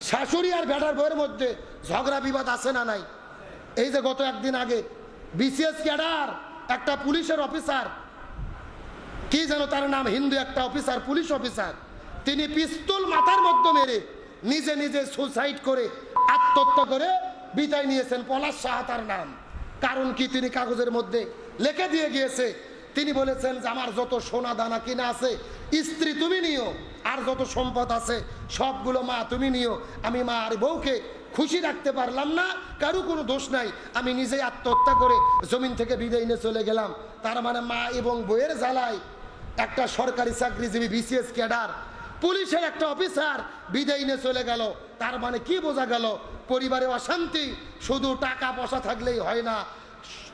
শাশুড়ি আর বেটার বউয়ের মধ্যে ঝগড়া বিবাদ আছে না নাই? এই যে গত একদিন আগে বিসিএস ক্যাডার একটা পুলিশের অফিসার, কি যেন তার নাম, হিন্দু একটা অফিসার, পুলিশ অফিসার, তিনি পিস্তল মাথার মধ্যে মেরে নিজে নিজে সুসাইড করে আত্মহত্যা করে বিদায় নিয়েছেন। পলাশ সাহা তার নাম। কারণ কি? তিনি কাগজের মধ্যে লিখে দিয়ে গিয়েছে, তিনি বলেছেন যে আমার যত সোনা দানা কিনা আছে স্ত্রী তুমি নিও, আর যত সম্পদ আছে সবগুলো মা তুমি নিও। আমি মা আর বউকে খুশি রাখতে পারলাম না, কারো কোনো দোষ নাই, আমি নিজেই আত্মহত্যা করে জমিন থেকে বিদায় নিয়ে চলে গেলাম। তার মানে মা এবং বউয়ের জ্বালায় একটা সরকারি চাকরিজীবী বিসিএস ক্যাডার পুলিশের একটা অফিসার বিদায় নিয়ে চলে গেল। তার মানে কি বোঝা গেল? পরিবারে অশান্তি শুধু টাকা পয়সা থাকলেই হয় না,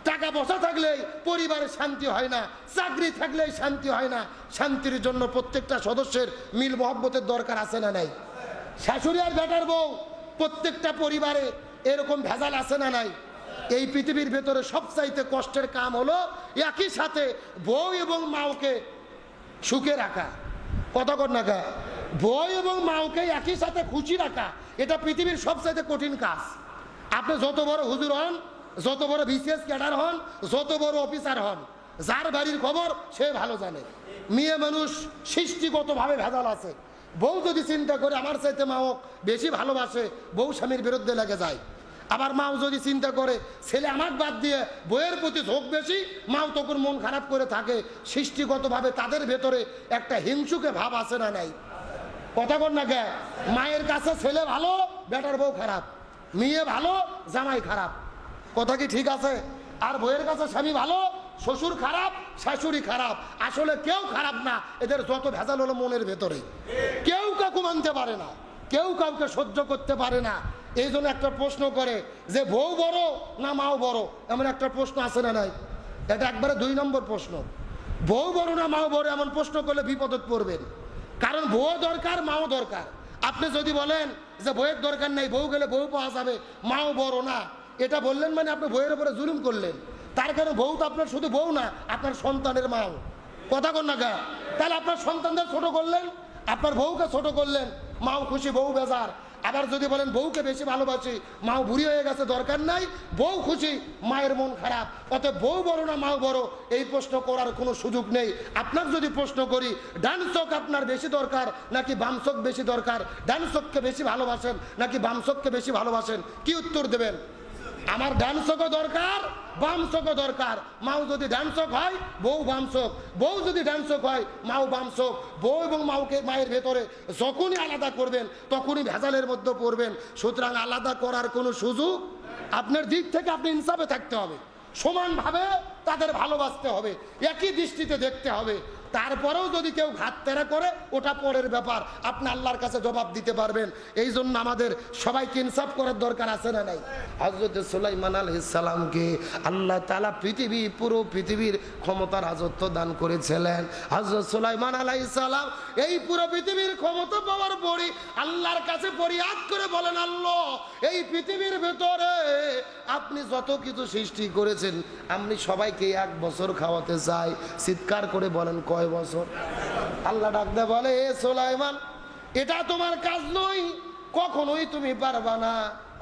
টাকা পয়সা থাকলেই পরিবারে শান্তি হয় না, চাকরি থাকলেই শান্তি হয় না। শান্তির জন্য প্রত্যেকটা সদস্যের মিল মহব্বতের দরকার আছে না নাই? শাশুড়ি আর বেটার বউ প্রত্যেকটা পরিবারে এরকম ভেজাল আছে না নাই? এই পৃথিবীর ভেতরে সবচাইতে কষ্টের কাম হলো একই সাথে বউ এবং মাওকে সুখে রাখা। কতক্ষণ রাখা? বউ এবং মাওকে একই সাথে খুশি রাখা, এটা পৃথিবীর সবচাইতে কঠিন কাজ। আপনি যত বড় হুজুর হন, যত বড় বিসিএস ক্যাডার হন, যত বড় অফিসার হন, যার বাড়ির খবর সে ভালো জানে। মেয়ে মানুষ সৃষ্টিগতভাবে ভেজাল আছে। বউ যদি চিন্তা করে আমার চাইতে মাও বেশি ভালোবাসে, বউ স্বামীর বিরুদ্ধে লেগে যায়। আবার মাও যদি চিন্তা করে ছেলে আমার বাদ দিয়ে বইয়ের প্রতি ঝোঁক বেশি, মাও তখন মন খারাপ করে থাকে। সৃষ্টিগতভাবে তাদের ভেতরে একটা হিংসুকে ভাব আছে না নাই? কথা বল না কে? মায়ের কাছে ছেলে ভালো, বেটার বউ খারাপ, মেয়ে ভালো, জামাই খারাপ। কথা কি ঠিক আছে? আর বইয়ের কাছে স্বামী ভালো, শ্বশুর খারাপ, শাশুড়ি খারাপ। আসলে কেউ খারাপ না, এদের যত ভেজাল হলো মনের ভেতরে। কেউ কাউকে মানতে পারে না, কেউ কাউকে সহ্য করতে পারে না। এই জন্য একটা প্রশ্ন করে যে বউ বড় না মাও বড়, এমন একটা প্রশ্ন আছে না নাই? এটা একবারে 2 নম্বর প্রশ্ন। বউ বড় না মাও বড় এমন প্রশ্ন করলে বিপদে পড়বেন। কারণ বউ দরকার, মাও দরকার। আপনি যদি বলেন যে বউয়ের দরকার নেই, বউ গেলে বউ পাওয়া যাবে, মাও বড় না, এটা বললেন মানে আপনি বউয়ের উপরে জুলুম করলেন। তার কারণে বউ তো আপনার শুধু বউ না, আপনার সন্তানের মাও। কথা কন না গা? তাহলে আপনার সন্তানদের ছোট করলেন, আপনার বউকে ছোট করলেন, মাও খুশি বউ বেজার। আবার যদি বলেন বউকে বেশি ভালোবাসি, মাও বুড়ি হয়ে গেছে দরকার নাই, বউ খুশি, মায়ের মন খারাপ। অতএব বউ বড় না মাও বড় এই প্রশ্ন করার কোনো সুযোগ নেই। আপনার যদি প্রশ্ন করি ডান চোখ আপনার বেশি দরকার নাকি বাম চোখ বেশি দরকার, ডান চোখকে বেশি ভালোবাসেন নাকি বাম চোখকে বেশি ভালোবাসেন, কি উত্তর দেবেন? আমার ডান চোখও দরকার, বাম চোখও দরকার। মাও যদি ডান চোখ হয়, বউ বাম চোখ, বউ যদি ডান চোখ হয়, মাও বাম চোখ। বউ এবং মাওকে মায়ের ভেতরে যখনই আলাদা করবেন তখনই ভেজালের মধ্যে পড়বেন। সুতরাং আলাদা করার কোনো সুযোগ, আপনার দিক থেকে আপনি ইনসাফে থাকতে হবে, সমানভাবে তাদের ভালোবাসতে হবে, একই দৃষ্টিতে দেখতে হবে। তারপরেও যদি কেউ ঘাত তেরা করে ওটা পরের ব্যাপার, আপনি আল্লাহর কাছে জবাব দিতে পারবেন। এই জন্য আমাদের সবাইকে ইনসাফ করার দরকার আছে না নাই? হযরত সুলাইমান আলাইহিস সালামকে আল্লাহ তাআলা পুরো পৃথিবীর ক্ষমতা রাজত্ব দান করেছিলেন। হযরত সুলাইমান আলাইহিস সালাম এই পুরো পৃথিবীর ক্ষমতা পাওয়ার পরে আল্লাহর কাছে ফরিয়াদ করে বলেন, আল্লাহ এই পৃথিবীর ভেতরে আপনি যত কিছু সৃষ্টি করেছেন আমি সবাইকে 1 বছর খাওয়াতে চাই। চিৎকার করে বলেন কয় বছর? আল্লাহ ডাকতে বলে, এ সুলাইমান এটা তোমার কাজ নয়, কখনোই তুমি পারবা না,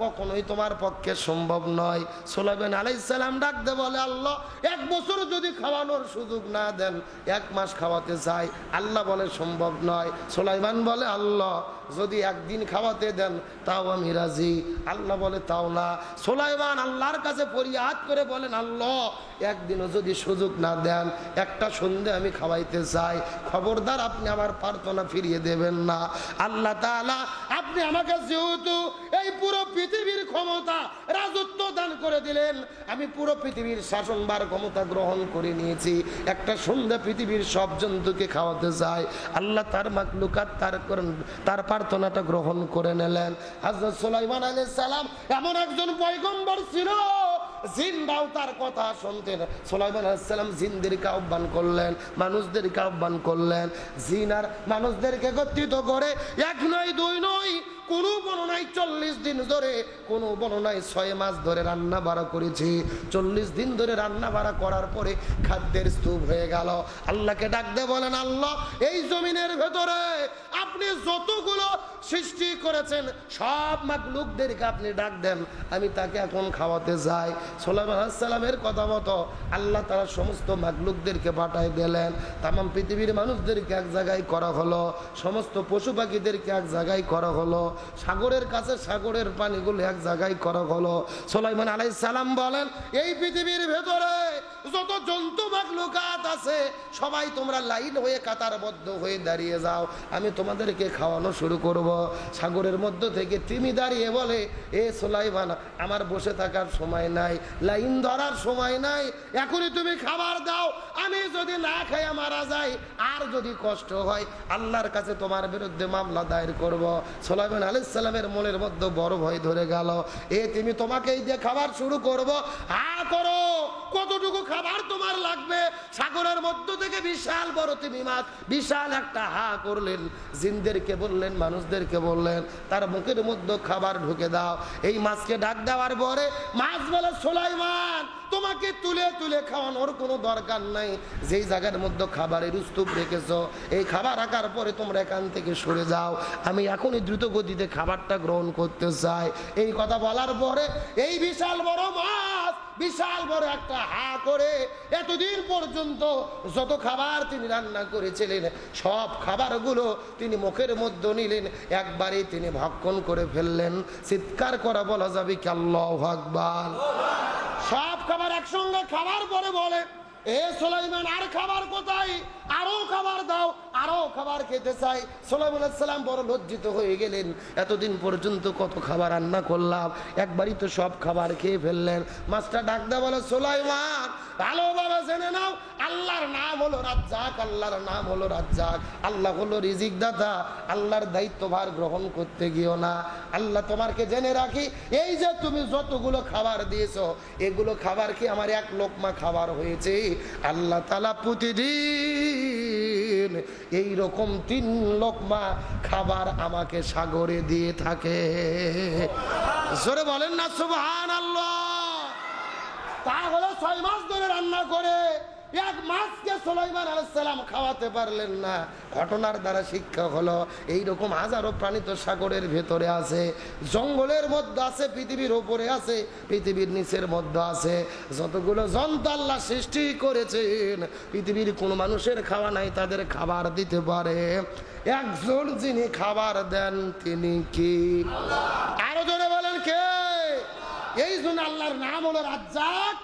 কখনোই তোমার পক্ষে সম্ভব নয়। সুলাইমান আলাইহিস সালাম ডাকতে বলে, আল্লাহ 1 বছর যদি খাওয়ানোর সুযোগ না দেন 1 মাস খাওয়াতে চাই। আল্লাহ বলে সম্ভব নয়। সুলাইমান বলে, আল্লাহ যদি 1 দিন খাওয়াতে দেন তাও আমি রাজি। আল্লাহ বলে তাও না। সুলাইমান আল্লাহর কাছে ফরিয়াদ করে বলেন, আল্লাহ 1 দিনও যদি সুযোগ না দেন, একটা সন্ধে আমি খাওয়াইতে চাই, খবরদার আপনি আমার প্রার্থনা ফিরিয়ে দেবেন না। আল্লাহ তাআলা আপনি আমাকে যেহেতু এই পুরো পৃথিবীর ক্ষমতা রাজত্ব দান করে দিলেন, আমি পুরো পৃথিবীর শাসনভার ক্ষমতা গ্রহণ করে নিয়েছি, একটা সন্ধ্যা পৃথিবীর সব জন্তুকে খাওয়াতে চাই। আল্লাহ তার মাখলুকাত তার প্রার্থনাটা গ্রহণ করে নিলেন। হযরত সুলাইমান আলাইহিস সালাম এমন একজন পয়গম্বর ছিল, জিনরাও তার কথা শুনতেন। সুলাইমান আলাইহিস সালাম জিনদেরকে আহ্বান করলেন, মানুষদেরকে আহ্বান করলেন। জিন আর মানুষদেরকে একত্রিত করে 1 নয় 2 নয় কোনো বর্ণনায় 40 দিন ধরে, কোনো বর্ণনায় 6 মাস ধরে রান্না বাড়া করেছি। 40 দিন ধরে রান্না বাড়া করার পরে খাদ্যের স্তূপ হয়ে গেল। আল্লাহকে ডাক দিয়ে বলেন, আল্লাহ এই জমিনের ভেতরে আপনি যতগুলো সৃষ্টি করেছেন সব মাখলুকদেরকে আপনি ডাক দেন, আমি তাকে এখন খাওয়াতে যাই। সুলাইমান আলাইহিস সালামের কথা মতো আল্লাহ তাআলা সমস্ত মাখলুকদেরকে পাঠায় দিলেন। তামাম পৃথিবীর মানুষদেরকে এক জায়গায় করা হলো, সমস্ত পশু পাখিদেরকে এক জায়গায় করা হলো, সাগরের কাছে সাগরের পানিগুলো এক জায়গায় করা হলো। সুলাইমান আলাইহিস সালাম বলেন, এই পৃথিবীর ভেতরে যত জন্তু মাখলুকাত আছে সবাই তোমরা লাইন হয়ে কাতারবদ্ধ হয়ে দাঁড়িয়ে যাও, আমি তোমাদেরকে খাওয়ানো শুরু করব। সাগরের মধ্য থেকে তিমি দাঁড়িয়ে বলে, এ সুলাইমান, আমার বসে থাকার সময় নাই, লাইন ধরার সময় নাই, এখনই তুমি খাবার দাও। আমি যদি না খাই মারা যাই, আর যদি কষ্ট হয় আল্লাহর কাছে তোমার বিরুদ্ধে মামলা দায়ের করব। সুলাইমান আলাইহিস সালামের মনের মধ্যে বড় ভয় ধরে গেল। এ তুমি তোমাকেই দিয়ে খাবার শুরু করব, হা করো, কতটুকু খাবার তোমার লাগবে? সাগরের মধ্য থেকে বিশাল বড় তিমি মাছ বিশাল একটা হা করলেন, জিনদেরকে বললেন, মানুষদেরকে বললেন, তার মুখের মধ্যে খাবার ঢুকে দাও। এই মাছকে ডাক দেওয়ার পরে মাছ বলে, সুলাইমান তোমাকে তুলে তুলে খাওয়ানোর কোনো দরকার নাই, যেই জায়গার মধ্যে খাবারের স্তূপ রেখেছো এই খাবার রাখার পরে তোমরা এখান থেকে সরে যাও, আমি এখনই দ্রুত গতিতে খাবারটা গ্রহণ করতে চাই। এই কথা বলার পরে এই বিশাল বড় মাছ বিশাল বড় একটা হা করে এতদিন পর্যন্ত যত খাবার তিনি রান্না করেছিলেন সব খাবারগুলো তিনি মুখের মধ্যে নিলেন, একবারেই তিনি ভক্ষণ করে ফেললেন। চিৎকার করা বলা যাবে কি আল্লাহু আকবার। সব খাবার একসঙ্গে খাবার পরে বলে, এ সুলাইমান আর খাবার কোথায়, আরো খাবার দাও, আরো খাবার খেতে চাই। সুলাইমান আলাইহিস সালাম বড় লজ্জিত হয়ে গেলেন, এতদিন পর্যন্ত কত খাবার রান্না করলাম, একবারই তো সব খাবার খেয়ে ফেললেন। মাছটা ডাক দেয়া বলে, সুলাইমান ভালোভাবে জেনে নাও, আল্লাহর নাম হলো রাজ্জাক, আল্লাহর নাম হলো রাজ্জাক, আল্লাহ হলো রিজিক দাতা, আল্লাহর দায়িত্বভার গ্রহণ করতে গিয়েও না। আল্লাহ তোমাকে জেনে রাখি, এই যে তুমি যতগুলো খাবার দিয়েছো এগুলো খাবার কি আমার এক লোকমা খাবার হয়েছে? আল্লাহ তাআলা প্রতিদিন এই রকম 3 লোকমা খাবার আমাকে সাগরে দিয়ে থাকে। জোরে বলেন না সুবহানাল্লাহ। তাহলে 6 মাস ধরে রান্না করে এক মাছকে সুলাইমান আলাইহিস সালাম খাওয়াতে পারলেন না। ঘটনার দ্বারা শিক্ষা হলো, এইরকম হাজারো প্রাণী তো সাগরের ভেতরে আছে, জঙ্গলের মধ্যে আছে, পৃথিবীর উপরে আছে, পৃথিবীর নিচের মধ্যে আছে। যতগুলো জন্তু আল্লাহ সৃষ্টি করেছেন পৃথিবীর কোনো মানুষের খাওয়া নাই, তাদের খাবার দিতে পারে একজন, যিনি খাবার দেন তিনি কি? আরো জোরে বলেন কে? এই জন্য আল্লাহর নাম হলো রাজ্জাক,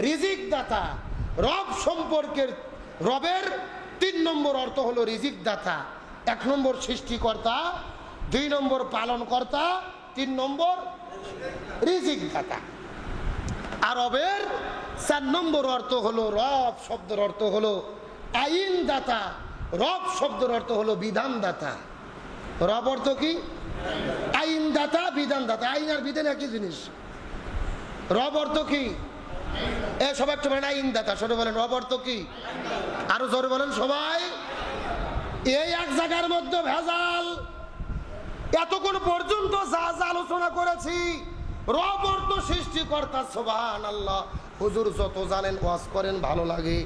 রিজিক দাতা। রব সম্পর্কের রবের 3 নম্বর অর্থ হলো রিজিক দাতা। 1 নম্বর সৃষ্টিকর্তা, 2 নম্বর পালনকর্তা, 3 নম্বর রিজিক দাতা। আর রবের 4 নম্বর অর্থ হলো, রব শব্দের অর্থ হলো আইন দাতা। রব শব্দের অর্থ হলো বিধান দাতা। রব অর্থ কি? আইন দাতা, বিধান দাতা। আইন আর বিধান একই জিনিস। রব অর্থ কি? সবাই একটু বলেন আইন দাতা। সবাই বলেন রব অর্থ কি? আরো জোরে বলেন সবাই। এই এক জায়গার মধ্যে ভেজাল। এতক্ষণ পর্যন্ত যা যা আলোচনা করেছি, রব অর্থ সৃষ্টিকর্তা, সুবহানাল্লাহ। হুজুর যত জানেন ওয়াজ করেন ভালো লাগে।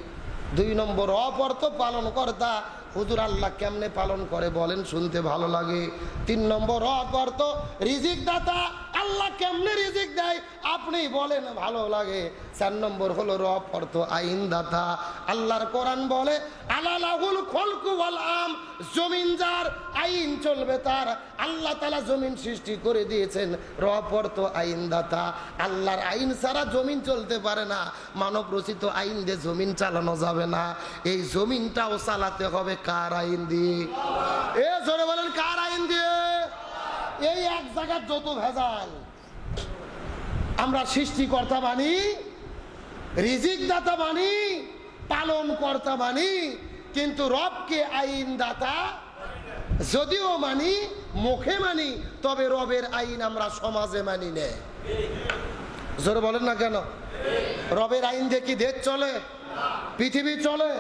2 নম্বর রব অর্থ পালনকর্তা, হুজুর আল্লাহ কেমনে পালন করে বলেন, শুনতে ভালো লাগে। 3 নম্বর রব অর্থ রিজিক দাতা, আল্লাহ কেমনে রিজিক দেয় আপনি বলেন, ভালো লাগে। 4 নম্বর হলো রব অর্থ আইন দাতা। আল্লাহর কোরআন বলে, আলালাহুল খলকু ওয়াল আম, জমিন যার, আইন চলবে তার। আল্লাহ তাআলা জমিন সৃষ্টি করে দিয়েছেন, রব অর্থ আইন দাতা। আল্লাহর আইন ছাড়া জমিন চলতে পারে না, মানব রচিত আইন দিয়ে জমিন চালানো যাবে না। এই জমিনটাও চালাতে হবে কার আইন দিয়ে? এ জোরে বলেন কার আইন দিয়ে? এই এক জায়গার যত ভেজাল, আমরা সৃষ্টিকর্তা মানি, রিজিক দাতা মানি, পালন কর্তা মানি, কিন্তু রবকে আইন দাতা যদিও মানি, মুখে মানি, তবে রবের আইন আমরা সমাজে মানি না। জোরে বলেন না কেন? রবের আইন দিয়ে কি দেশ চলে, পৃথিবী চলে,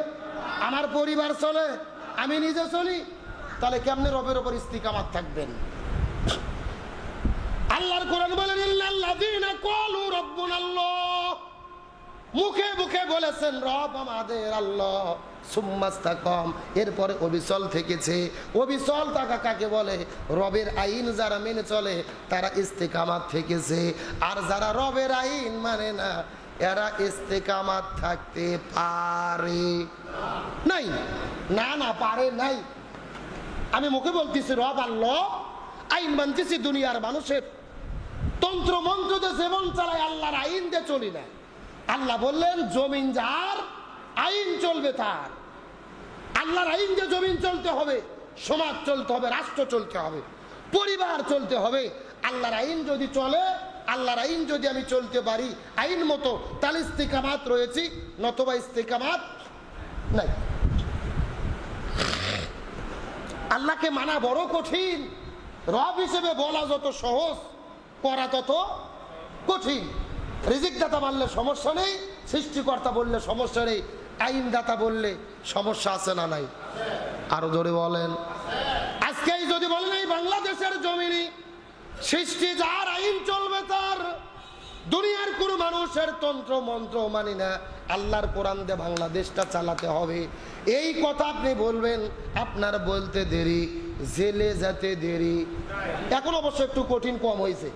আমার পরিবার চলে, আমি নিজে চলি? তাহলে কেমনে রবের ওপর ইস্তিকামাত থাকবেন? আল্লাহর কোরআন বলেন ইন্নাল্লাযীনা ক্বালু রাব্বুনাল্লাহ, মুখে মুখে বলেছেন রব আমাদের আল্লাহ, সুম্মাস্তাকাম, এরপরে অবিচল থেকেছে। অবিচল থাকা কাকে বলে? রবের আইন যারা মেনে চলে তারা ইস্তেকামাত থেকেছে। আর যারা রবের আইন মানে না এরা ইস্তেকামাত থাকতে পারে নাই। না না পারে নাই। আমি মুখে বলতেছি রব আল্লাহ, আইন মানতেছি দুনিয়ার মানুষের, তন্ত্র মন্ত্রতে জীবন চালায়, আল্লাহর আইন দিয়ে চলি না। আল্লাহ বললেন জমিন যার, আইন চলবে তার। আল্লাহর আইন দিয়ে জমিন চলতে হবে, সমাজ চলতে হবে, রাষ্ট্র চলতে হবে, পরিবার চলতে হবে। আল্লাহর আইন যদি চলে, আল্লাহর আইন যদি আমি চলতে পারি আইন মতো, তাহলে ইস্তেকামাত রয়েছি, নতুবা ইস্তেকামাত নাই। আল্লাহকে মানা বড় কঠিন। রব হিসেবে বলা যত সহজ, করা তত কঠিন। রিজিক দাতা বললে সমস্যা নেই, সৃষ্টিকর্তা বললে সমস্যা নেই, আইন দাতা বললে সমস্যা আছে না নাই? আরো জোরে বলেন। আজকেই যদি বলেন এই বাংলাদেশের জমিনে সৃষ্টি যার, আইন চলবে তার, দুনিয়ার কোন মানুষের তন্ত্র মন্ত্র মানি না, আল্লাহর কোরআন দিয়ে বাংলাদেশটা চালাতে হবে, এই কথা আপনি বলবেন, আপনার বলতে দেরি, জেলে যেতে দেরি। এখন অবশ্য একটু কঠিন কম হয়েছে,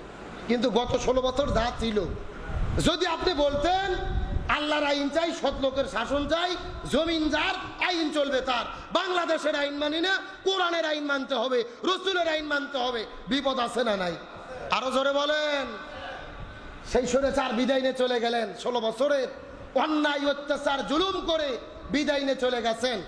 কিন্তু গত 16 বছর যা ছিল, যদি আপনি বলতেন আল্লাহর আইন চাই, সৎ লোকের শাসন চাই, জমিন যার, আইন চলবে তার, বাংলাদেশের আইন মানি না, কোরআনের আইন মানতে হবে, রসুলের আইন মানতে হবে, বিপদ আছে না নাই? আরো জোরে বলেন। সেই সরে 4 বিদায় নিয়ে চলে গেলেন, 16 বছরের অন্যায় অত্যাচার জুলুম করে বিদায় নিয়ে চলে গেছেন।